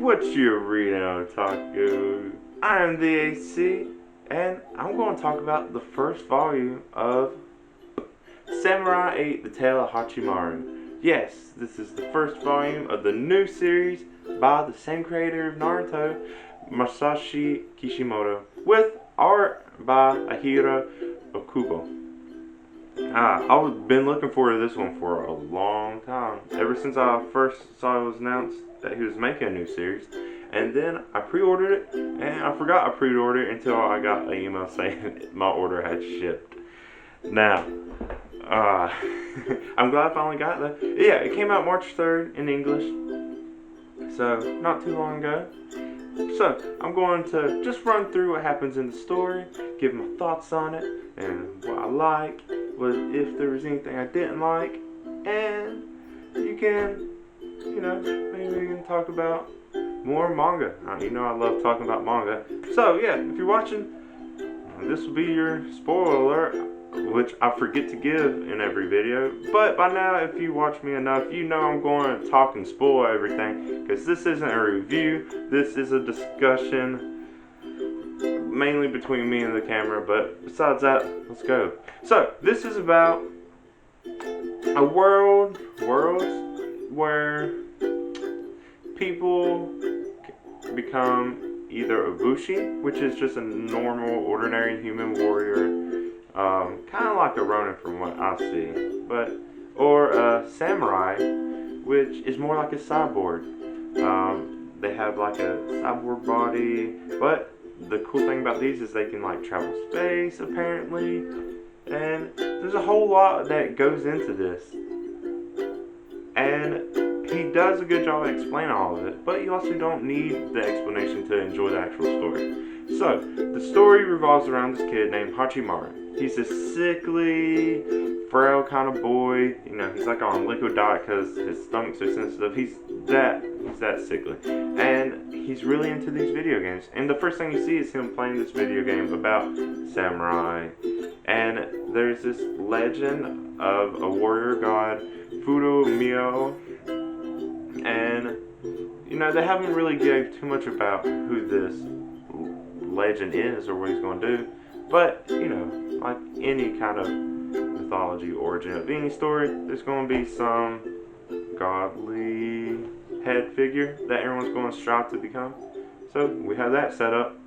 What you reading, Otaku? I am the AC, and I'm going to talk about the first volume of Samurai 8: The Tale of Hachimaru. Yes, this is the first volume of the new series by the same creator of Naruto, Masashi Kishimoto, with art by Akira Okubo. I've been looking forward to this one for a long time. Ever since I first saw it was announced that he was making a new series. And then I pre-ordered it, and I forgot I pre-ordered it until I got an email saying my order had shipped. Now, I'm glad I finally got that. Yeah, it came out March 3rd in English, so not too long ago. So, I'm going to just run through what happens in the story, give my thoughts on it, and what I like, if there was anything I didn't like, and you can, maybe we can talk about more manga. I love talking about manga. So, yeah, if you're watching, this will be your spoiler alert, which I forget to give in every video. But by now, if you watch me enough, you know I'm going to talk and spoil everything, because this isn't a review, this is a discussion, mainly between me and the camera, but besides that, let's go. So, this is about a world where people become either a bushi, which is just a normal, ordinary human warrior, kind of like a ronin from what I see, or a samurai, which is more like a cyborg. They have like a cyborg body, but the cool thing about these is they can like travel space apparently, and there's a whole lot that goes into this, and he does a good job of explaining all of it, but you also don't need the explanation to enjoy the actual story. So, the story revolves around this kid named Hachimaru. He's a sickly, frail kind of boy. He's like on liquid diet because his stomach's so sensitive. He's that sickly. And he's really into these video games. And the first thing you see is him playing this video game about samurai. And there's this legend of a warrior god, Fudo Mio. And, they haven't really gave too much about who this legend is or what he's going to do. But, like any kind of mythology origin of any story, there's going to be some godly head figure that everyone's going to strive to become. So we have that set up.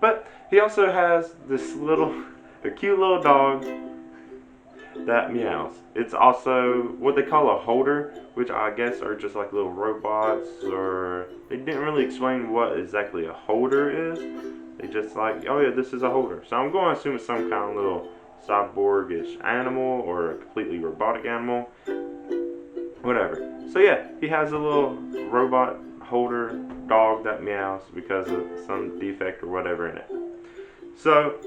But he also has this a cute little dog that meows. It's also what they call a holder, which I guess are just like little robots, or they didn't really explain what exactly a holder is. They just like, oh yeah, this is a holder. So I'm going to assume it's some kind of little cyborgish animal or a completely robotic animal. Whatever. So yeah, he has a little robot holder dog that meows because of some defect or whatever in it. So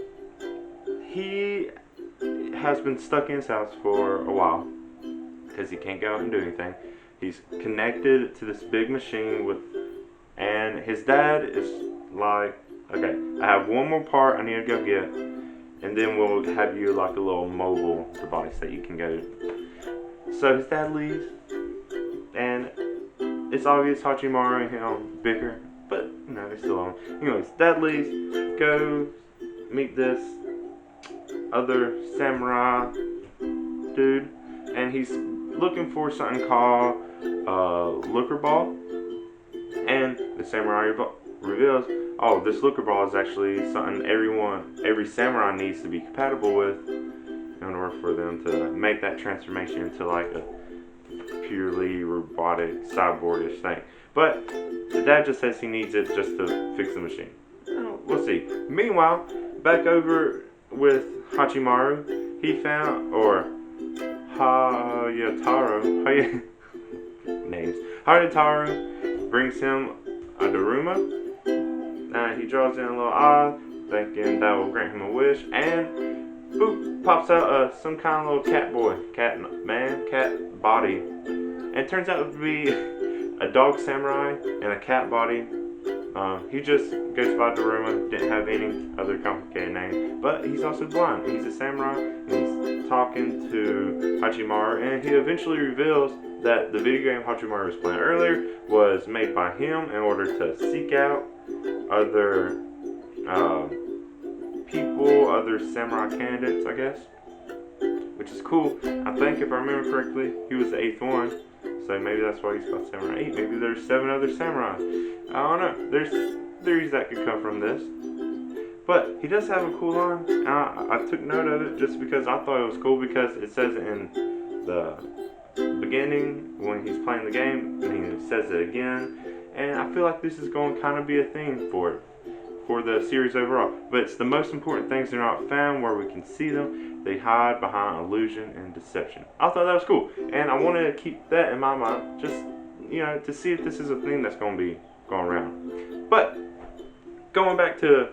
he has been stuck in his house for a while because he can't go out and do anything. He's connected to this big machine and his dad is like, okay, I have one more part I need to go get, and then we'll have you like a little mobile device that you can go. So his dad leaves, and it's obvious Hachimaru and him bicker, but they're still on. Anyways, dad leaves, go meet this other samurai dude, and he's looking for something called looker ball, and the samurai reveals, oh, this looker ball is actually something every samurai needs to be compatible with in order for them to make that transformation into like a purely robotic, cyborgish thing. But the dad just says he needs it just to fix the machine. We'll see. Meanwhile, back over with Hachimaru, he found, or Hayataru brings him a Daruma. He draws in a little eye, thinking that will grant him a wish, and boop, pops out some kind of little cat body. And it turns out to be a dog samurai and a cat body. He just goes by Daruma, didn't have any other complicated name, but he's also blind. He's a samurai, and he's talking to Hachimaru, and he eventually reveals that the video game Hachimaru was playing earlier was made by him in order to seek out other people, other samurai candidates, I guess, which is cool. I think if I remember correctly, he was the 8th one, so maybe that's why he's called Samurai 8. Maybe there's 7 other samurai. I don't know. There's theories that could come from this. But he does have a cool line. I took note of it just because I thought it was cool, because it says it in the beginning when he's playing the game, and he says it again. And I feel like this is going to kind of be a thing for the series overall. But it's the most important things are not found where we can see them. They hide behind illusion and deception. I thought that was cool. And I wanted to keep that in my mind, just, to see if this is a thing that's going to be going around. But going back to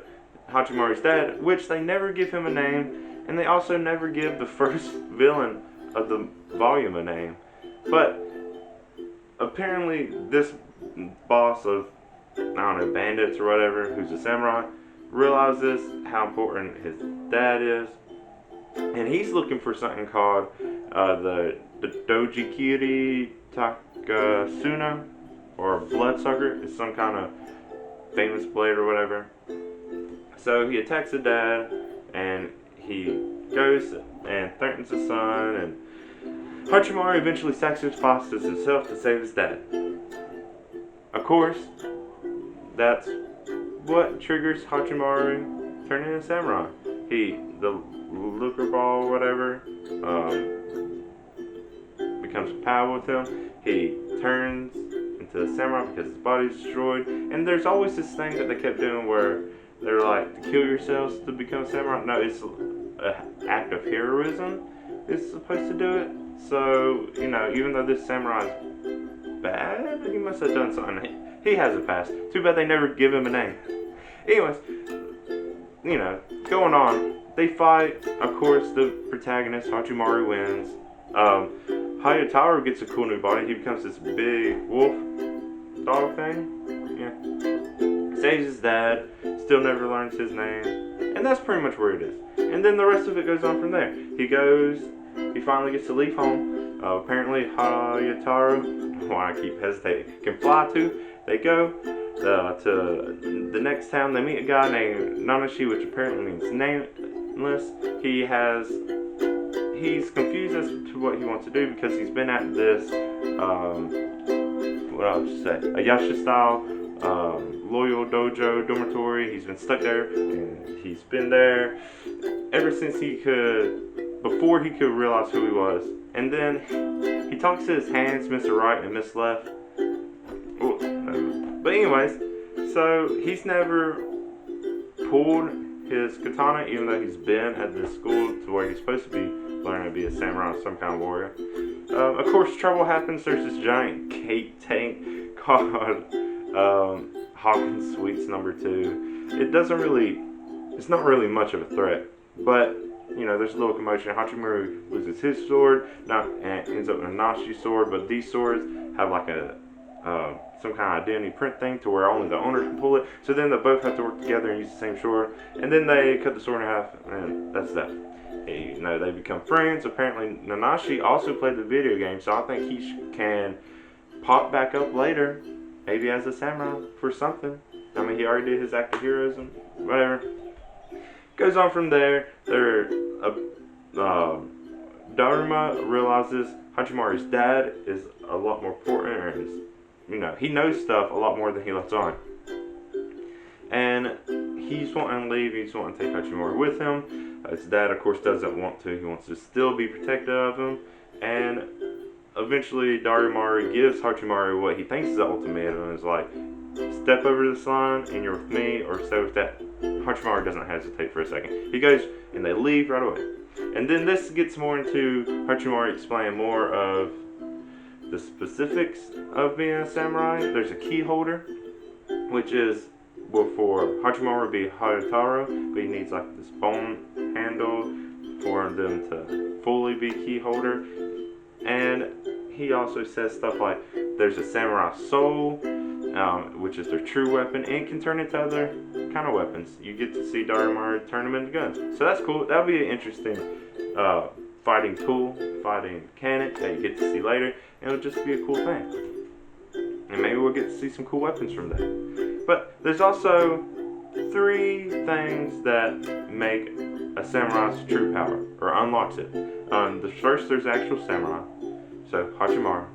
Hachimaru's dad, which they never give him a name, and they also never give the first villain of the volume a name. But apparently this boss of, bandits or whatever, who's a samurai, realizes how important his dad is, and he's looking for something called the Dojikiri Takasuna, or Bloodsucker. It's some kind of famous blade or whatever. So he attacks the dad, and he goes and threatens his son, and Hachimaru eventually sacrifices himself to save his dad. Of course, that's what triggers Hachimaru turning into a samurai. The Lucre Ball or whatever, becomes compatible with him. He turns into a samurai because his body's destroyed. And there's always this thing that they kept doing where they're like, to kill yourselves to become a samurai. No, it's an act of heroism is supposed to do it. So, even though this samurai is bad, he must have done something. He has a past. Too bad they never give him a name. Anyways, going on. They fight. Of course, the protagonist, Hachimaru, wins. Hayataru gets a cool new body. He becomes this big wolf dog thing. Yeah. Saves his dad. Still never learns his name. And that's pretty much where it is. And then the rest of it goes on from there. He finally gets to leave home. Apparently, Hayataru, why I keep hesitating, can fly too. They go to the next town. They meet a guy named Nanashi, which apparently means nameless. He's confused as to what he wants to do because he's been at this, a Yasha style loyal dojo dormitory. He's been stuck there, and he's been there ever since before he could realize who he was. And then he talks to his hands, Mr. Right and Miss Left. But anyways, so he's never pulled his katana, even though he's been at this school to where he's supposed to be learning to be a samurai or some kind of warrior. Of course, trouble happens. There's this giant cake tank called Hawkins Sweets No. 2. It's not really much of a threat, but there's a little commotion. Hachimaru loses his sword, and ends up with a Nashi sword, but these swords have like some kind of identity print thing to where only the owner can pull it. So then they both have to work together and use the same sword, and then they cut the sword in half, and that's that. They become friends. Apparently, Nanashi also played the video game, so I think he can pop back up later, maybe as a samurai for something. He already did his act of heroism, whatever. Goes on from there. Dharma realizes Hachimaru's dad is a lot more important, or is, he knows stuff a lot more than he lets on. And he's wanting to leave. He's wanting to take Hachimaru with him. His dad, of course, doesn't want to. He wants to still be protective of him. And eventually, Darimaru gives Hachimaru what he thinks is the ultimatum. It's like, step over this line and you're with me, or stay with that. Hachimaru doesn't hesitate for a second. He goes and they leave right away. And then this gets more into Hachimaru explaining more of the specifics of being a samurai. There's a key holder, which is, well, for Hachimaru would be Hayataru, but he needs like this bone handle for them to fully be key holder. And he also says stuff like there's a samurai soul, which is their true weapon, and can turn into other kind of weapons. You get to see Darimaru turn them into guns. So that's cool. That'll be an interesting fighting tool, fighting mechanic that you get to see later, and it'll just be a cool thing. And maybe we'll get to see some cool weapons from that. But there's also 3 things that make a samurai's true power, or unlocks it. The first, there's actual samurai, so Hachimaru.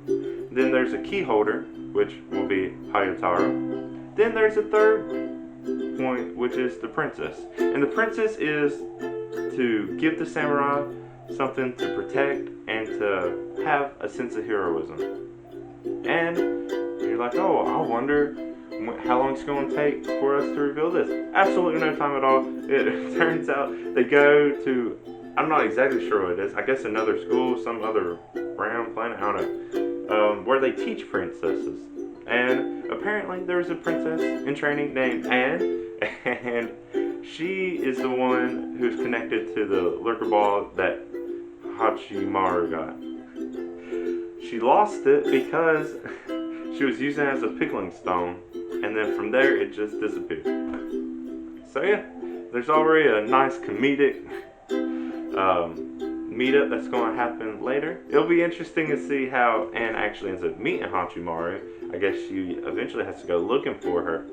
Then there's a key holder, which will be Hayataru. Then there's a third point, which is the princess. And the princess is to give the samurai something to protect and to have a sense of heroism. And you're like, oh, I wonder how long it's going to take for us to reveal this. Absolutely no time at all. It turns out they go to, I'm not exactly sure what it is, I guess another school, some other brown planet, I don't know, where they teach princesses. And apparently there was a princess in training named Anne, and she is the one who's connected to the lurker ball that Hachimaru got. She lost it because she was using it as a pickling stone, and then from there it just disappeared. So yeah, there's already a nice comedic meetup that's going to happen later. It'll be interesting to see how Anne actually ends up meeting Hachimaru. I guess she eventually has to go looking for her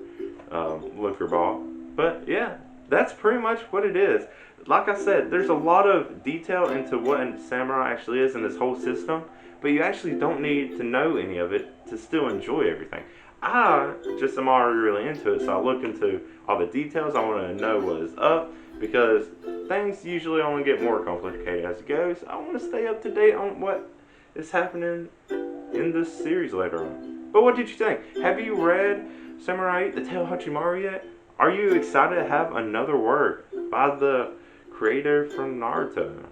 lurker ball. But yeah, that's pretty much what it is. Like I said, there's a lot of detail into what a samurai actually is in this whole system, but you actually don't need to know any of it to still enjoy everything. I just am already really into it, so I look into all the details. I want to know what is up, because things usually only get more complicated as it goes. I want to stay up to date on what is happening in this series later on. But what did you think? Have you read Samurai: The Tale of Hachimaru yet? Are you excited to have another work by the creator from Naruto?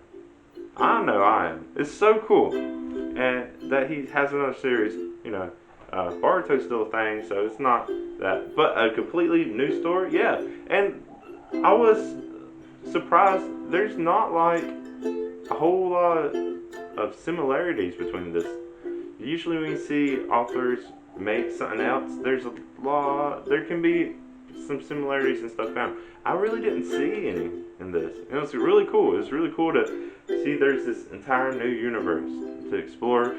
I know I am. It's so cool. And that he has another series, you know. Boruto's still a thing, so it's not that. But a completely new story, yeah. And I was surprised there's not like a whole lot of similarities between this. Usually when you see authors make something else, there can be some similarities and stuff found. I really didn't see any in this. And it was really cool. It was really cool to see there's this entire new universe to explore,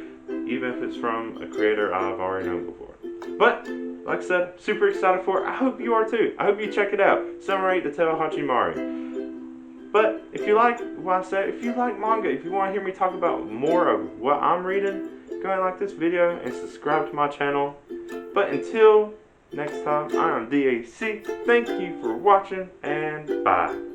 even if it's from a creator I've already known before. But, like I said, super excited for it. I hope you are too. I hope you check it out. Samurai: The Tale of Hachimaru. But, if you like what I said, if you like manga, if you want to hear me talk about more of what I'm reading, go ahead and like this video and subscribe to my channel. But until next time, I am DAC. Thank you for watching, and bye.